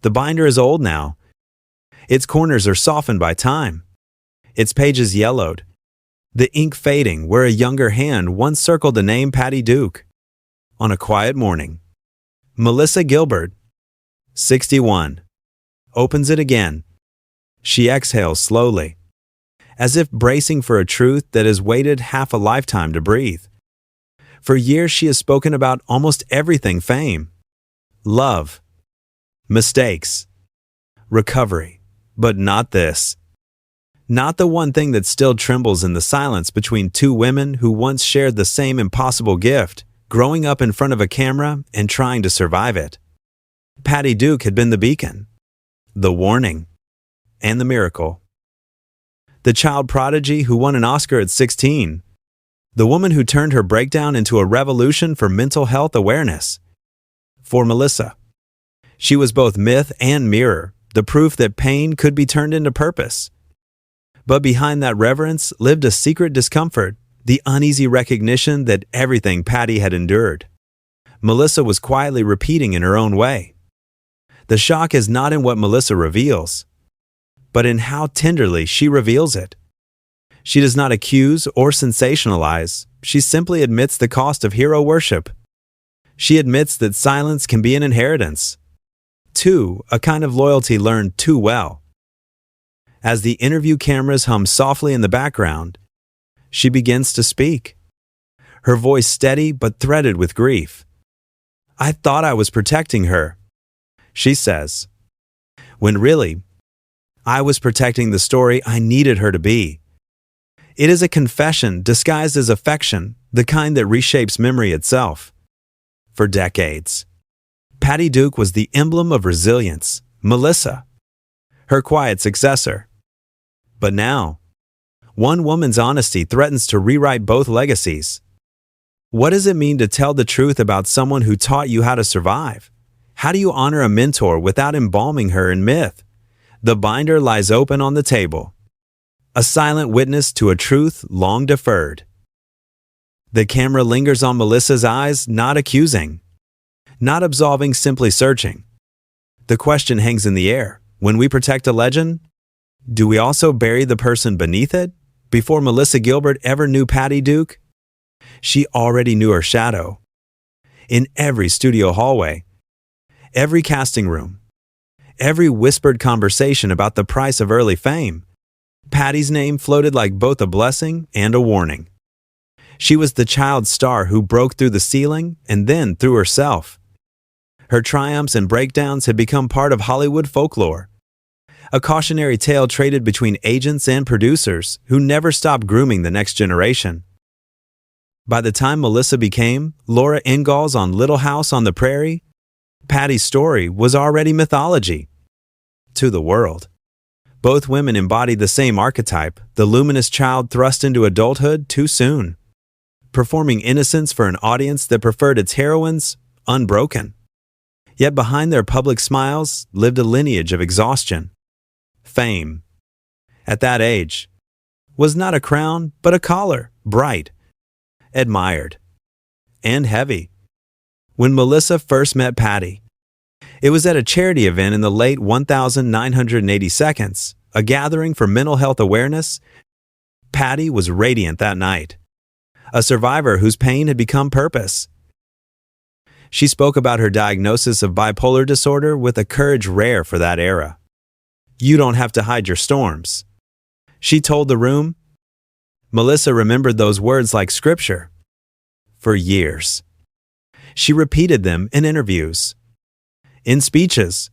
The binder is old now. Its corners are softened by time. Its pages yellowed, the ink fading where a younger hand once circled the name Patty Duke. On a quiet morning, Melissa Gilbert, 61, opens it again. She exhales slowly, as if bracing for a truth that has waited half a lifetime to breathe. For years she has spoken about almost everything: fame, love, mistakes, recovery, but not this. Not the one thing that still trembles in the silence between two women who once shared the same impossible gift, growing up in front of a camera and trying to survive it. Patty Duke had been the beacon, the warning, and the miracle. The child prodigy who won an Oscar at 16. The woman who turned her breakdown into a revolution for mental health awareness. For Melissa, she was both myth and mirror, the proof that pain could be turned into purpose. But behind that reverence lived a secret discomfort, the uneasy recognition that everything Patty had endured, Melissa was quietly repeating in her own way. The shock is not in what Melissa reveals, but in how tenderly she reveals it. She does not accuse or sensationalize. She simply admits the cost of hero worship. She admits that silence can be an inheritance. 2, a kind of loyalty learned too well. As the interview cameras hum softly in the background, she begins to speak, her voice steady but threaded with grief. "I thought I was protecting her," she says, when really, I was protecting the story I needed her to be. It is a confession disguised as affection, the kind that reshapes memory itself. For decades, Patty Duke was the emblem of resilience, Melissa, her quiet successor. But now, one woman's honesty threatens to rewrite both legacies. What does it mean to tell the truth about someone who taught you how to survive? How do you honor a mentor without embalming her in myth? The binder lies open on the table, a silent witness to a truth long deferred. The camera lingers on Melissa's eyes, not accusing, not absolving, simply searching. The question hangs in the air. When we protect a legend, do we also bury the person beneath it? Before Melissa Gilbert ever knew Patty Duke, she already knew her shadow. In every studio hallway, every casting room, every whispered conversation about the price of early fame, Patty's name floated like both a blessing and a warning. She was the child star who broke through the ceiling and then through herself. Her triumphs and breakdowns had become part of Hollywood folklore, a cautionary tale traded between agents and producers who never stopped grooming the next generation. By the time Melissa became Laura Ingalls on Little House on the Prairie, Patty's story was already mythology to the world. Both women embodied the same archetype, the luminous child thrust into adulthood too soon, performing innocence for an audience that preferred its heroines unbroken. Yet behind their public smiles lived a lineage of exhaustion. Fame, at that age, was not a crown but a collar, bright, admired, and heavy. When Melissa first met Patty, it was at a charity event in the late 1982, a gathering for mental health awareness. Patty was radiant that night, a survivor whose pain had become purpose. She spoke about her diagnosis of bipolar disorder with a courage rare for that era. "You don't have to hide your storms," she told the room. Melissa remembered those words like scripture. For years, she repeated them in interviews, in speeches,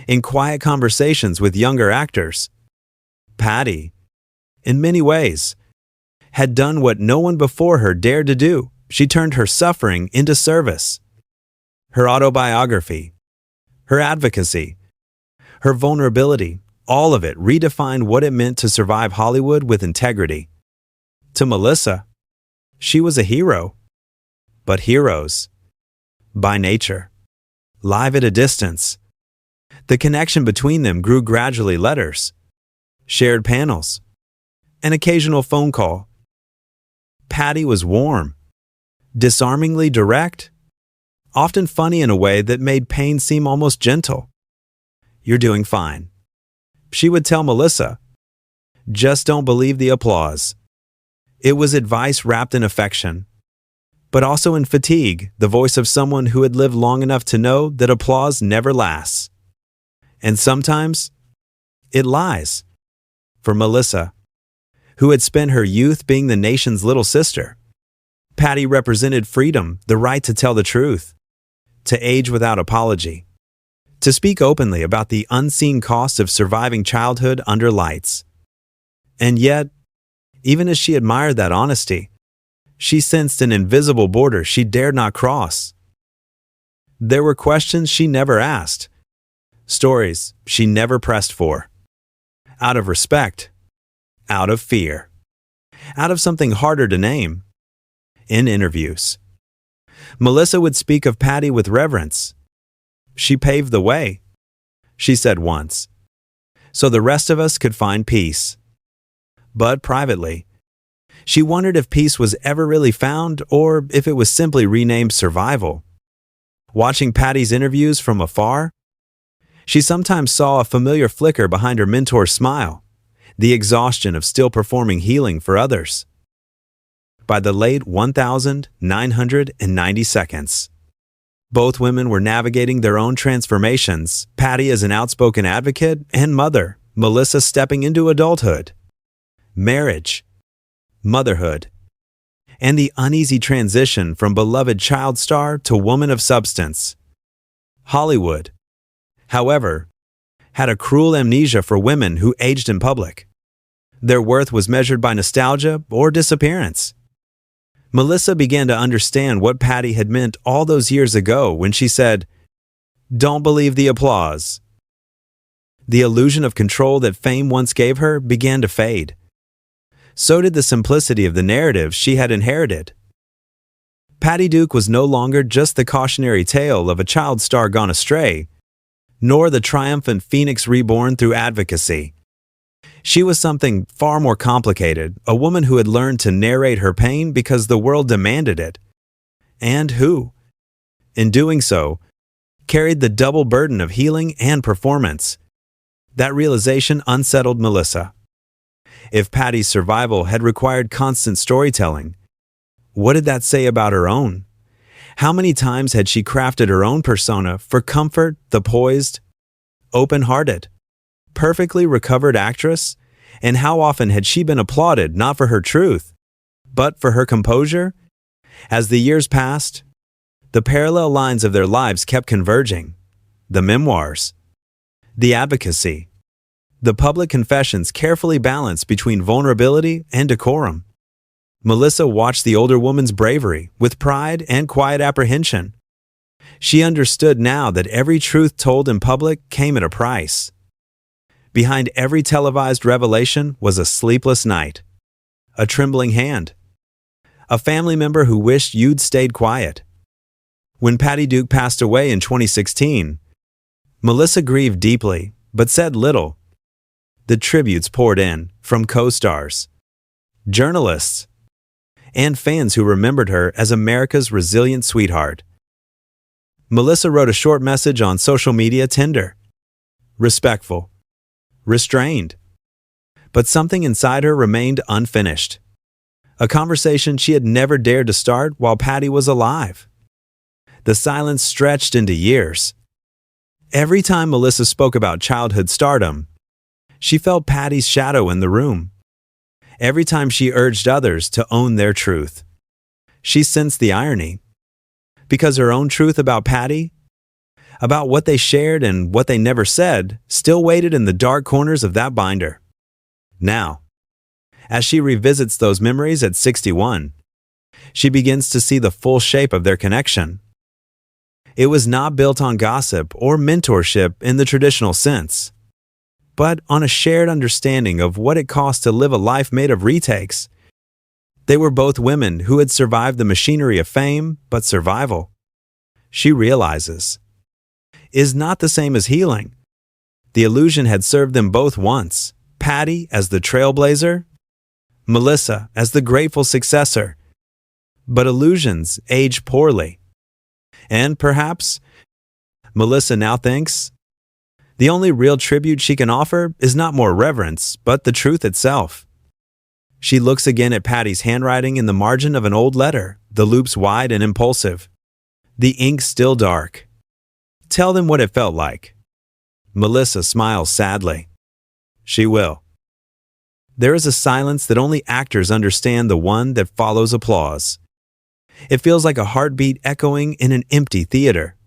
in quiet conversations with younger actors. Patty, in many ways, had done what no one before her dared to do. She turned her suffering into service. Her autobiography, her advocacy, her vulnerability, all of it redefined what it meant to survive Hollywood with integrity. To Melissa, she was a hero. But heroes, by nature, live at a distance. The connection between them grew gradually: letters, shared panels, an occasional phone call. Patty was warm, disarmingly direct, often funny in a way that made pain seem almost gentle. You're doing fine. She would tell Melissa, just don't believe the applause. It was advice wrapped in affection, but also in fatigue, the voice of someone who had lived long enough to know that applause never lasts. And sometimes, it lies. For Melissa, who had spent her youth being the nation's little sister, Patty represented freedom, the right to tell the truth, to age without apology, to speak openly about the unseen cost of surviving childhood under lights. And yet, even as she admired that honesty, she sensed an invisible border she dared not cross. There were questions she never asked, stories she never pressed for, out of respect, out of fear, out of something harder to name. In interviews, Melissa would speak of Patty with reverence. She paved the way, she said once, so the rest of us could find peace. But privately, she wondered if peace was ever really found or if it was simply renamed survival. Watching Patty's interviews from afar, she sometimes saw a familiar flicker behind her mentor's smile, the exhaustion of still performing healing for others. By the late 1990 seconds, both women were navigating their own transformations, Patty as an outspoken advocate and mother, Melissa stepping into adulthood, marriage, motherhood, and the uneasy transition from beloved child star to woman of substance. Hollywood, however, had a cruel amnesia for women who aged in public. Their worth was measured by nostalgia or disappearance. Melissa began to understand what Patty had meant all those years ago when she said, "Don't believe the applause." The illusion of control that fame once gave her began to fade. So did the simplicity of the narrative she had inherited. Patty Duke was no longer just the cautionary tale of a child star gone astray, nor the triumphant phoenix reborn through advocacy. She was something far more complicated, a woman who had learned to narrate her pain because the world demanded it, and who, in doing so, carried the double burden of healing and performance. That realization unsettled Melissa. If Patty's survival had required constant storytelling, what did that say about her own? How many times had she crafted her own persona for comfort, the poised, open-hearted, perfectly recovered actress? And how often had she been applauded not for her truth, but for her composure? As the years passed, the parallel lines of their lives kept converging. The memoirs, the advocacy, the public confessions carefully balanced between vulnerability and decorum. Melissa watched the older woman's bravery with pride and quiet apprehension. She understood now that every truth told in public came at a price. Behind every televised revelation was a sleepless night, a trembling hand, a family member who wished you'd stayed quiet. When Patty Duke passed away in 2016, Melissa grieved deeply, but said little. The tributes poured in from co-stars, journalists, and fans who remembered her as America's resilient sweetheart. Melissa wrote a short message on social media, tender, respectful, restrained. But something inside her remained unfinished. A conversation she had never dared to start while Patty was alive. The silence stretched into years. Every time Melissa spoke about childhood stardom, she felt Patty's shadow in the room. Every time she urged others to own their truth, she sensed the irony. Because her own truth about Patty, about what they shared and what they never said, still waited in the dark corners of that binder. Now, as she revisits those memories at 61, she begins to see the full shape of their connection. It was not built on gossip or mentorship in the traditional sense, but on a shared understanding of what it cost to live a life made of retakes. They were both women who had survived the machinery of fame, but survival, she realizes, is not the same as healing. The illusion had served them both once, Patty as the trailblazer, Melissa as the grateful successor. But illusions age poorly. And perhaps, Melissa now thinks, The only real tribute she can offer is not more reverence, but the truth itself. She looks again at Patty's handwriting in the margin of an old letter, the loops wide and impulsive. The ink still dark. Tell them what it felt like. Melissa smiles sadly. She will. There is a silence that only actors understand, the one that follows applause. It feels like a heartbeat echoing in an empty theater.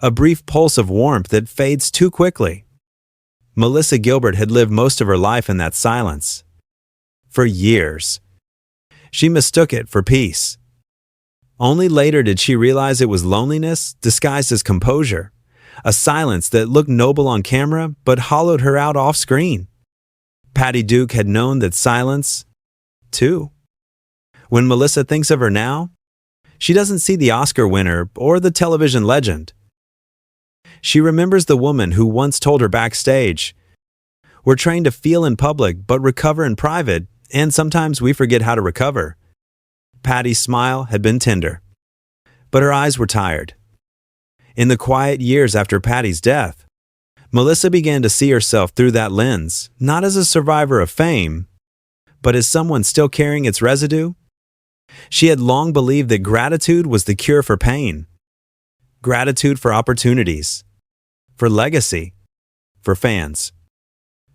A brief pulse of warmth that fades too quickly. Melissa Gilbert had lived most of her life in that silence. For years. She mistook it for peace. Only later did she realize it was loneliness disguised as composure, a silence that looked noble on camera but hollowed her out off screen. Patty Duke had known that silence, too. When Melissa thinks of her now, she doesn't see the Oscar winner or the television legend. She remembers the woman who once told her backstage, "We're trained to feel in public but recover in private, and sometimes we forget how to recover." Patty's smile had been tender, but her eyes were tired. In the quiet years after Patty's death, Melissa began to see herself through that lens, not as a survivor of fame, but as someone still carrying its residue. She had long believed that gratitude was the cure for pain. Gratitude for opportunities, for legacy, for fans.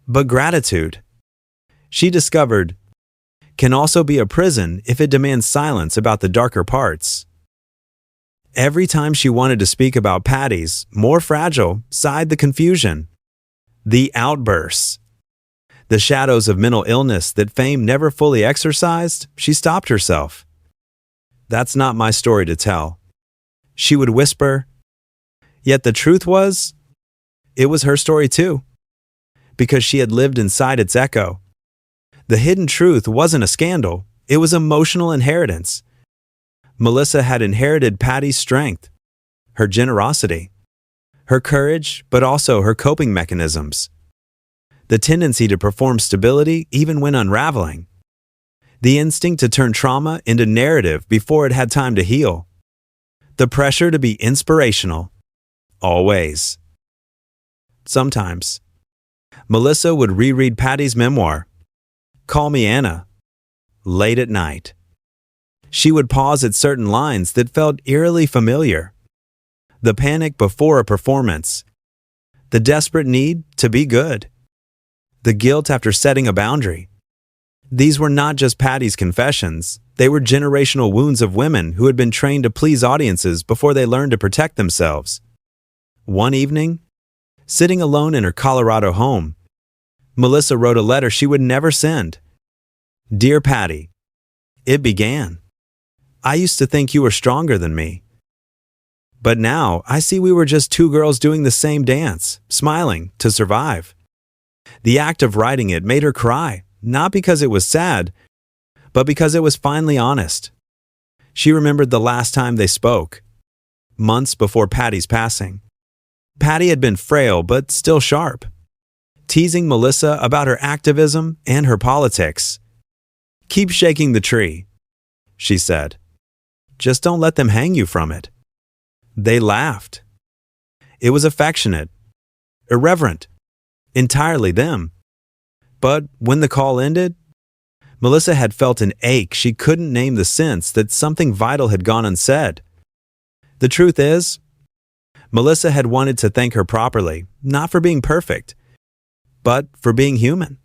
But gratitude, she discovered, can also be a prison if it demands silence about the darker parts. Every time she wanted to speak about Patty's more fragile side, the confusion, the outbursts, the shadows of mental illness that fame never fully exorcised, she stopped herself. "That's not my story to tell," she would whisper. Yet the truth was, it was her story too, because she had lived inside its echo. The hidden truth wasn't a scandal, it was emotional inheritance. Melissa had inherited Patty's strength, her generosity, her courage, but also her coping mechanisms. The tendency to perform stability even when unraveling. The instinct to turn trauma into narrative before it had time to heal. The pressure to be inspirational. Always. Sometimes, Melissa would reread Patty's memoir, Call Me Anna, late at night. She would pause at certain lines that felt eerily familiar. The panic before a performance. The desperate need to be good. The guilt after setting a boundary. These were not just Patty's confessions, they were generational wounds of women who had been trained to please audiences before they learned to protect themselves. One evening, sitting alone in her Colorado home, Melissa wrote a letter she would never send. "Dear Patty," it began. "I used to think you were stronger than me. But now I see we were just two girls doing the same dance, smiling to survive." The act of writing it made her cry, not because it was sad, but because it was finally honest. She remembered the last time they spoke, months before Patty's passing. Patty had been frail but still sharp, teasing Melissa about her activism and her politics. "Keep shaking the tree," she said. "Just don't let them hang you from it." They laughed. It was affectionate, irreverent, entirely them. But when the call ended, Melissa had felt an ache she couldn't name, the sense that something vital had gone unsaid. The truth is, Melissa had wanted to thank her properly, not for being perfect, but for being human.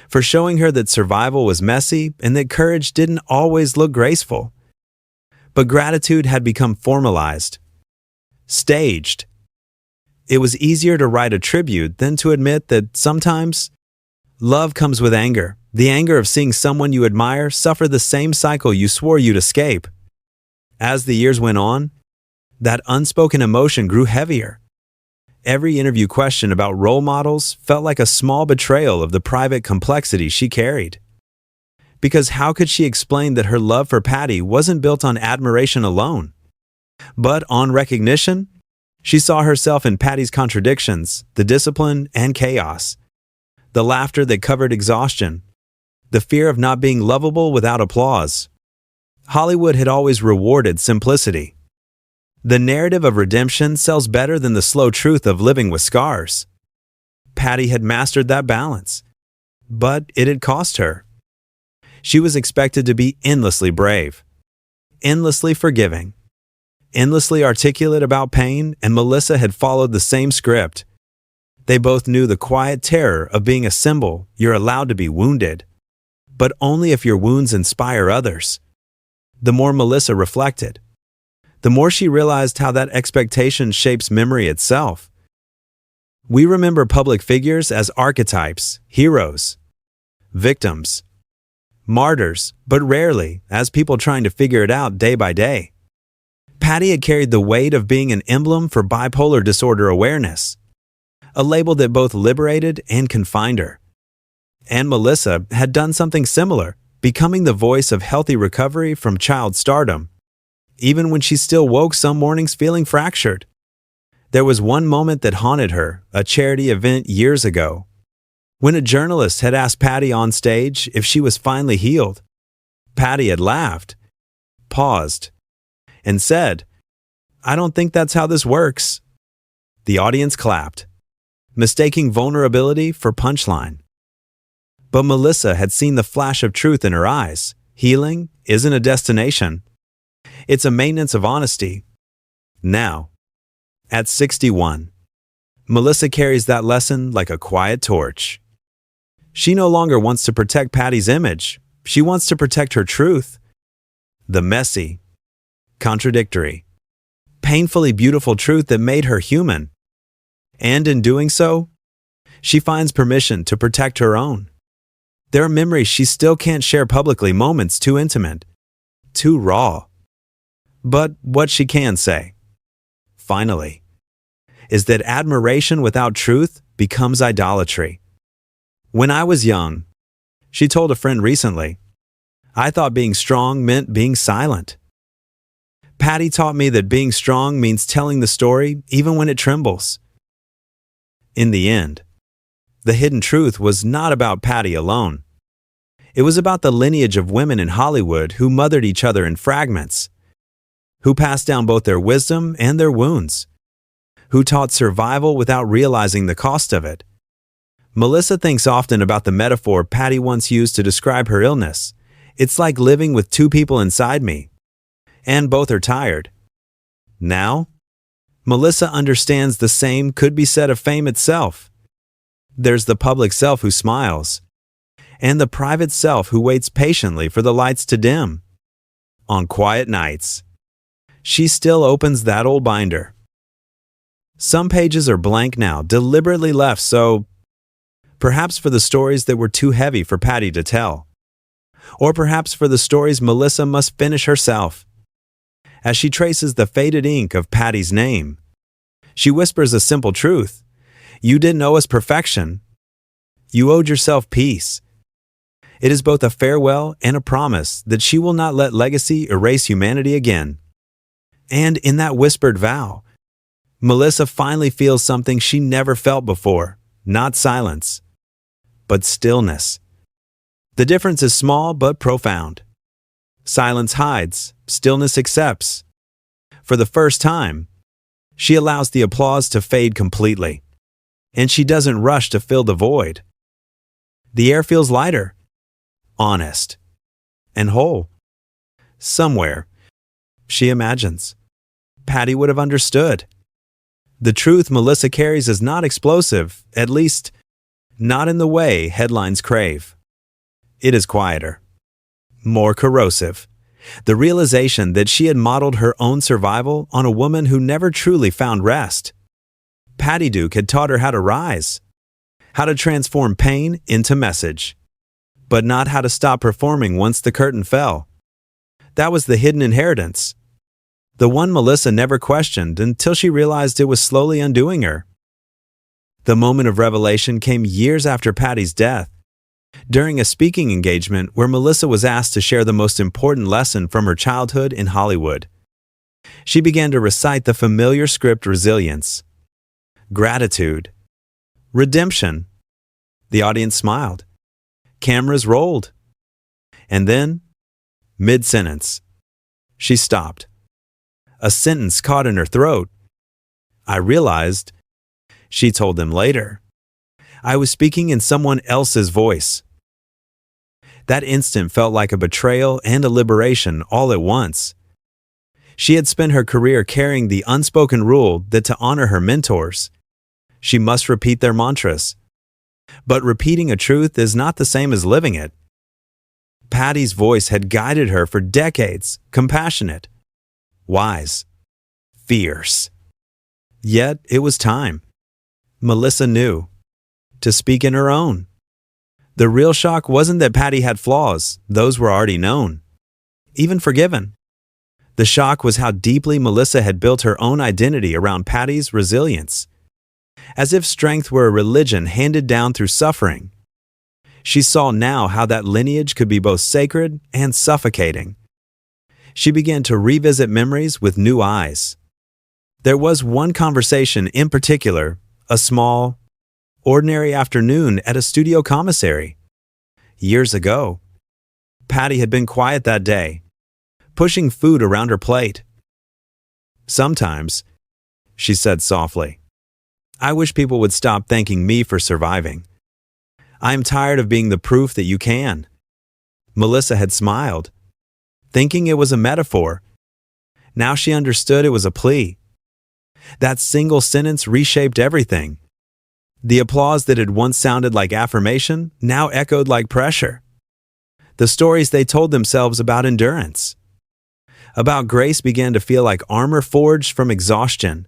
For showing her that survival was messy and that courage didn't always look graceful. But gratitude had become formalized, staged. It was easier to write a tribute than to admit that sometimes love comes with anger, the anger of seeing someone you admire suffer the same cycle you swore you'd escape. As the years went on, that unspoken emotion grew heavier. Every interview question about role models felt like a small betrayal of the private complexity she carried. Because how could she explain that her love for Patty wasn't built on admiration alone, but on recognition? She saw herself in Patty's contradictions, the discipline and chaos, the laughter that covered exhaustion, the fear of not being lovable without applause. Hollywood had always rewarded simplicity. The narrative of redemption sells better than the slow truth of living with scars. Patty had mastered that balance, but it had cost her. She was expected to be endlessly brave, endlessly forgiving, endlessly articulate about pain, and Melissa had followed the same script. They both knew the quiet terror of being a symbol. You're allowed to be wounded, but only if your wounds inspire others. The more Melissa reflected, the more she realized how that expectation shapes memory itself. We remember public figures as archetypes, heroes, victims, martyrs, but rarely as people trying to figure it out day by day. Patty had carried the weight of being an emblem for bipolar disorder awareness, a label that both liberated and confined her. And Melissa had done something similar, becoming the voice of healthy recovery from child stardom, even when she still woke some mornings feeling fractured. There was one moment that haunted her, a charity event years ago, when a journalist had asked Patty on stage if she was finally healed. Patty had laughed, paused, and said, "I don't think that's how this works." The audience clapped, mistaking vulnerability for punchline. But Melissa had seen the flash of truth in her eyes. Healing isn't a destination. It's a maintenance of honesty. Now, at 61, Melissa carries that lesson like a quiet torch. She no longer wants to protect Patty's image. She wants to protect her truth. The messy, contradictory, painfully beautiful truth that made her human. And in doing so, she finds permission to protect her own. There are memories she still can't share publicly, moments too intimate, too raw. But what she can say, finally, is that admiration without truth becomes idolatry. "When I was young," she told a friend recently, "I thought being strong meant being silent. Patty taught me that being strong means telling the story even when it trembles." In the end, the hidden truth was not about Patty alone. It was about the lineage of women in Hollywood who mothered each other in fragments, who passed down both their wisdom and their wounds, who taught survival without realizing the cost of it. Melissa thinks often about the metaphor Patty once used to describe her illness. "It's like living with two people inside me, and both are tired." Now, Melissa understands the same could be said of fame itself. There's the public self who smiles, and the private self who waits patiently for the lights to dim. On quiet nights, she still opens that old binder. Some pages are blank now, deliberately left so, perhaps for the stories that were too heavy for Patty to tell, or perhaps for the stories Melissa must finish herself. As she traces the faded ink of Patty's name, she whispers a simple truth. You didn't owe us perfection. You owed yourself peace. It is both a farewell and a promise that she will not let legacy erase humanity again. And in that whispered vow, Melissa finally feels something she never felt before, not silence, but stillness. The difference is small but profound. Silence hides, stillness accepts. For the first time, she allows the applause to fade completely, and she doesn't rush to fill the void. The air feels lighter, honest, and whole. Somewhere, she imagines, Patty would have understood. The truth Melissa carries is not explosive, at least not in the way headlines crave. It is quieter, more corrosive. The realization that she had modeled her own survival on a woman who never truly found rest. Patty Duke had taught her how to rise, how to transform pain into message, but not how to stop performing once the curtain fell. That was the hidden inheritance, the one Melissa never questioned until she realized it was slowly undoing her. The moment of revelation came years after Patty's death, during a speaking engagement where Melissa was asked to share the most important lesson from her childhood in Hollywood. She began to recite the familiar script: resilience, gratitude, redemption. The audience smiled. Cameras rolled. And then, mid-sentence, she stopped. a sentence caught in her throat. I realized, she told them later, I was speaking in someone else's voice. That instant felt like a betrayal and a liberation all at once. She had spent her career carrying the unspoken rule that to honor her mentors, she must repeat their mantras. But repeating a truth is not the same as living it. Patty's voice had guided her for decades, compassionate, wise, fierce. Yet it was time. Melissa knew to speak in her own. The real shock wasn't that Patty had flaws, those were already known, even forgiven. The shock was how deeply Melissa had built her own identity around Patty's resilience, as if strength were a religion handed down through suffering. She saw now how that lineage could be both sacred and suffocating. She began to revisit memories with new eyes. There was one conversation in particular, a small, ordinary afternoon at a studio commissary. Years ago, Patty had been quiet that day, pushing food around her plate. Sometimes, she said softly, I wish people would stop thanking me for surviving. I am tired of being the proof that you can. Melissa had smiled, thinking it was a metaphor. Now she understood it was a plea. That single sentence reshaped everything. The applause that had once sounded like affirmation now echoed like pressure. The stories they told themselves about endurance, about grace began to feel like armor forged from exhaustion.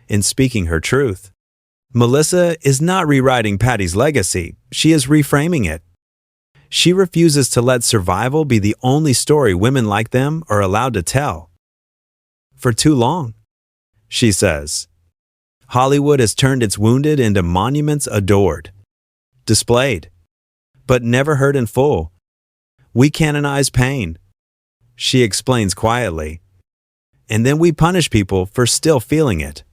In speaking her truth, Melissa is not rewriting Patty's legacy, she is reframing it. She refuses to let survival be the only story women like them are allowed to tell. For too long, she says, Hollywood has turned its wounded into monuments adored, displayed, but never heard in full. We canonize pain, she explains quietly, and then we punish people for still feeling it.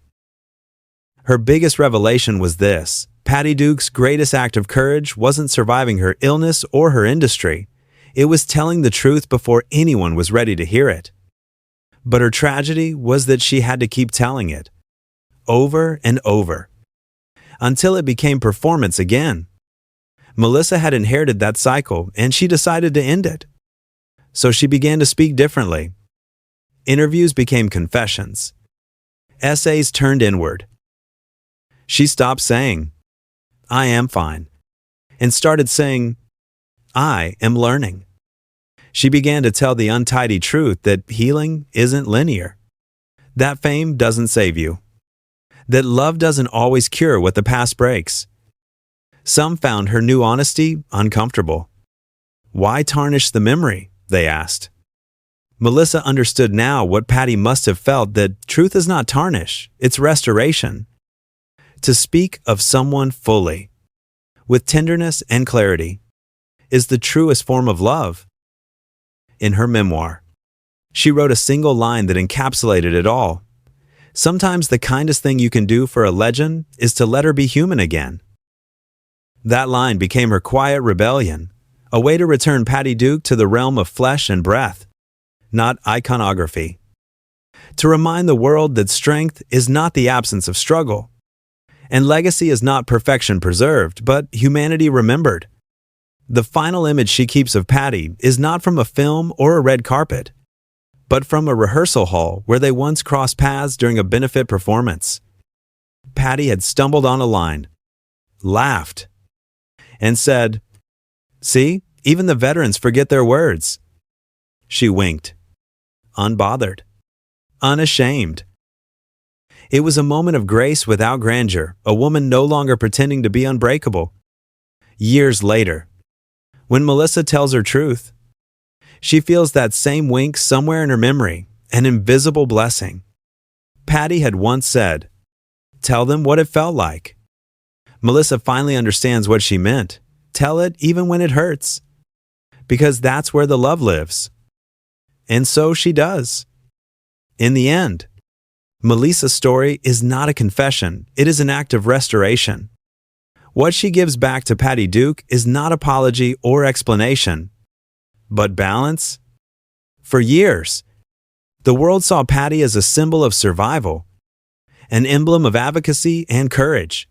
Her biggest revelation was this: Patty Duke's greatest act of courage wasn't surviving her illness or her industry. It was telling the truth before anyone was ready to hear it. But her tragedy was that she had to keep telling it, over and over, until it became performance again. Melissa had inherited that cycle, and she decided to end it. So she began to speak differently. Interviews became confessions. Essays turned inward. She stopped saying, I am fine, and started saying, I am learning. She began to tell the untidy truth that healing isn't linear, that fame doesn't save you, that love doesn't always cure what the past breaks. Some found her new honesty uncomfortable. Why tarnish the memory? They asked. Melissa understood now what Patty must have felt, that truth is not tarnish, it's restoration. To speak of someone fully, with tenderness and clarity, is the truest form of love. In her memoir, she wrote a single line that encapsulated it all. Sometimes the kindest thing you can do for a legend is to let her be human again. That line became her quiet rebellion, a way to return Patty Duke to the realm of flesh and breath, not iconography. To remind the world that strength is not the absence of struggle, and legacy is not perfection preserved, but humanity remembered. The final image she keeps of Patty is not from a film or a red carpet, but from a rehearsal hall where they once crossed paths during a benefit performance. Patty had stumbled on a line, laughed, and said, See, even the veterans forget their words. She winked, unbothered, unashamed. It was a moment of grace without grandeur, a woman no longer pretending to be unbreakable. Years later, when Melissa tells her truth, she feels that same wink somewhere in her memory, an invisible blessing. Patty had once said, Tell them what it felt like. Melissa finally understands what she meant. Tell it even when it hurts, because that's where the love lives. And so she does. In the end, Melissa's story is not a confession, it is an act of restoration. What she gives back to Patty Duke is not apology or explanation, but balance. For years, The world saw Patty as a symbol of survival, an emblem of advocacy and courage.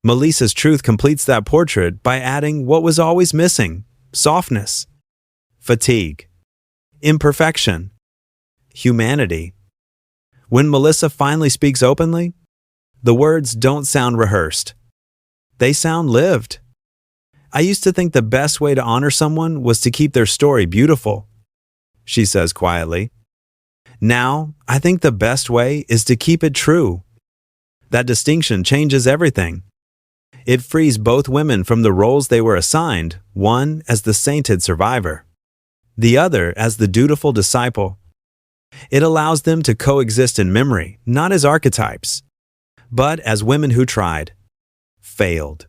Melissa's truth completes that portrait by adding what was always missing: softness, fatigue, imperfection, humanity. When Melissa finally speaks openly, the words don't sound rehearsed. They sound lived. I used to think the best way to honor someone was to keep their story beautiful, she says quietly. Now, I think the best way is to keep it true. That distinction changes everything. It frees both women from the roles they were assigned, one as the sainted survivor, the other as the dutiful disciple. It allows them to coexist in memory, not as archetypes, but as women who tried, failed,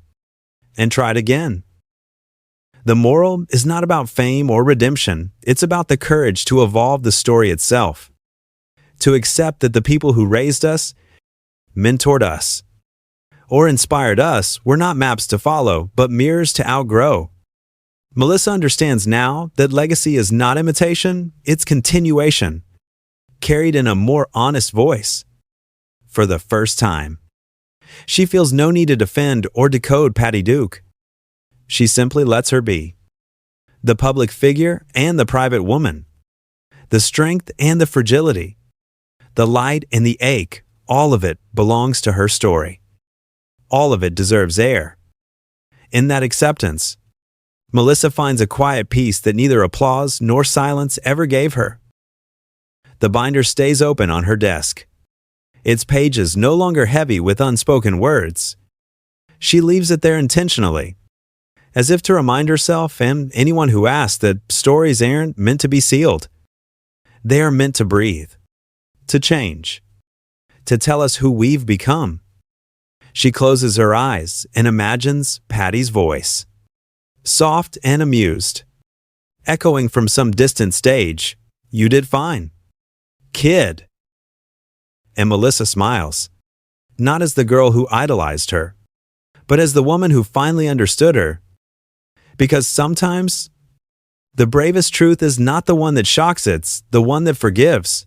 and tried again. The moral is not about fame or redemption. It's about the courage to evolve the story itself, to accept that the people who raised us, mentored us, or inspired us were not maps to follow, but mirrors to outgrow. Melissa understands now that legacy is not imitation, it's continuation, carried in a more honest voice. For the first time, she feels no need to defend or decode Patty Duke. She simply lets her be. The public figure and the private woman. The strength and the fragility. The light and the ache, all of it belongs to her story. All of it deserves air. In that acceptance, Melissa finds a quiet peace that neither applause nor silence ever gave her. The binder stays open on her desk, its pages no longer heavy with unspoken words. She leaves it there intentionally, as if to remind herself and anyone who asks that stories aren't meant to be sealed. They are meant to breathe, to change, to tell us who we've become. She closes her eyes and imagines Patty's voice, soft and amused, echoing from some distant stage, "You did fine, kid." And Melissa smiles, not as the girl who idolized her, but as the woman who finally understood her. Because sometimes, the bravest truth is not the one that shocks, it's the one that forgives.